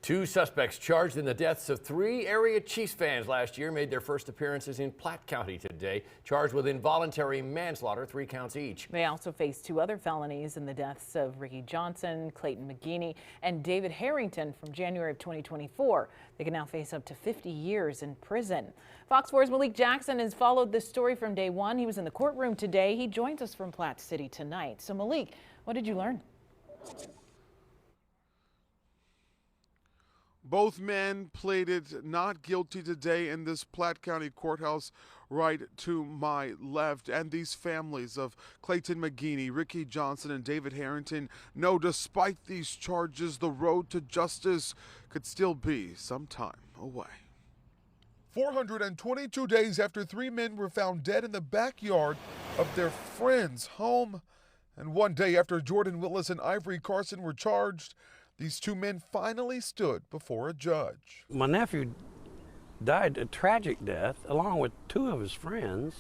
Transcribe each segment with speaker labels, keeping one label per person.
Speaker 1: Two suspects charged in the deaths of three area Chiefs fans last year made their first appearances in Platte County today, charged with involuntary manslaughter, 3 counts each.
Speaker 2: They also face 2 other felonies in the deaths of Ricky Johnson, Clayton McGeeney, and David Harrington from January of 2024. They can now face up to 50 years in prison. Fox 4's Malik Jackson has followed this story from day one. He was in the courtroom today. He joins us from Platte City tonight. So Malik, what did you learn?
Speaker 3: Both men pleaded not guilty today in this Platte County courthouse right to my left. And these families of Clayton McGeeney, Ricky Johnson, and David Harrington know despite these charges, the road to justice could still be some time away. 422 days after 3 men were found dead in the backyard of their friend's home, and 1 day after Jordan Willis and Ivory Carson were charged, these 2 men finally stood before a judge.
Speaker 4: My nephew died a tragic death along with 2 of his friends,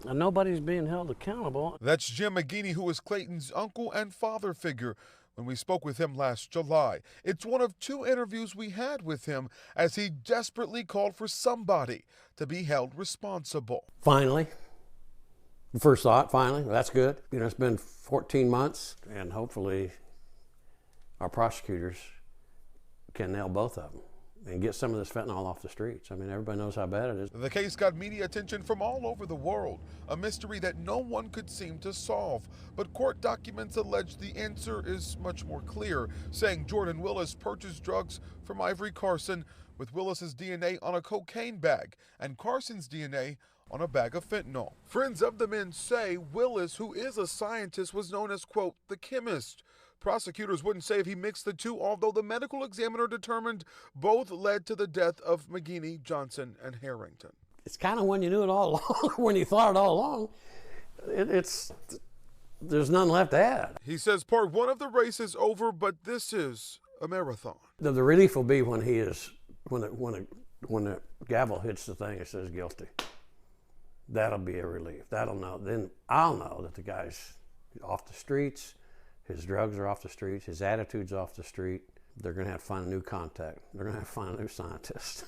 Speaker 4: and nobody's being held accountable.
Speaker 3: That's Jim McGeeney, who was Clayton's uncle and father figure when we spoke with him last July. It's one of 2 interviews we had with him as he desperately called for somebody to be held responsible.
Speaker 4: Finally, first thought, finally, that's good. You know, it's been 14 months, and hopefully our prosecutors can nail both of them and get some of this fentanyl off the streets. I mean, everybody knows how bad it is.
Speaker 3: The case got media attention from all over the world, a mystery that no one could seem to solve. But court documents allege the answer is much more clear, saying Jordan Willis purchased drugs from Ivory Carson with Willis's DNA on a cocaine bag and Carson's DNA on a bag of fentanyl. Friends of the men say Willis, who is a scientist, was known as, quote, the chemist. Prosecutors wouldn't say if he mixed the 2, although the medical examiner determined both led to the death of McGeeney, Johnson, and Harrington.
Speaker 4: It's kind of when you knew it all along, when you thought it all along, there's none left to add.
Speaker 3: He says part 1 of the race is over, but this is a marathon.
Speaker 4: The relief will be when the gavel hits the thing and says guilty. That'll be a relief. Then I'll know that the guy's off the streets. His drugs are off the streets. His attitude's off the street. They're going to have to find a new contact. They're going to have to find a new scientist.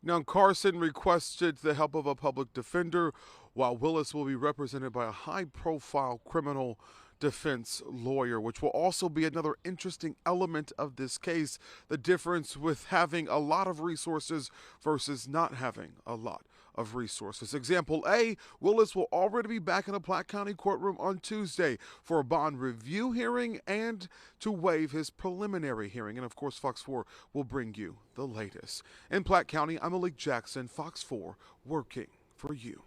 Speaker 3: Now, Carson requested the help of a public defender, while Willis will be represented by a high-profile criminal defense lawyer, which will also be another interesting element of this case, the difference with having a lot of resources versus not having a lot of resources. Example A, Willis will already be back in a Platte County courtroom on Tuesday for a bond review hearing and to waive his preliminary hearing. And of course, Fox 4 will bring you the latest. In Platte County, I'm Malik Jackson, Fox 4, working for you.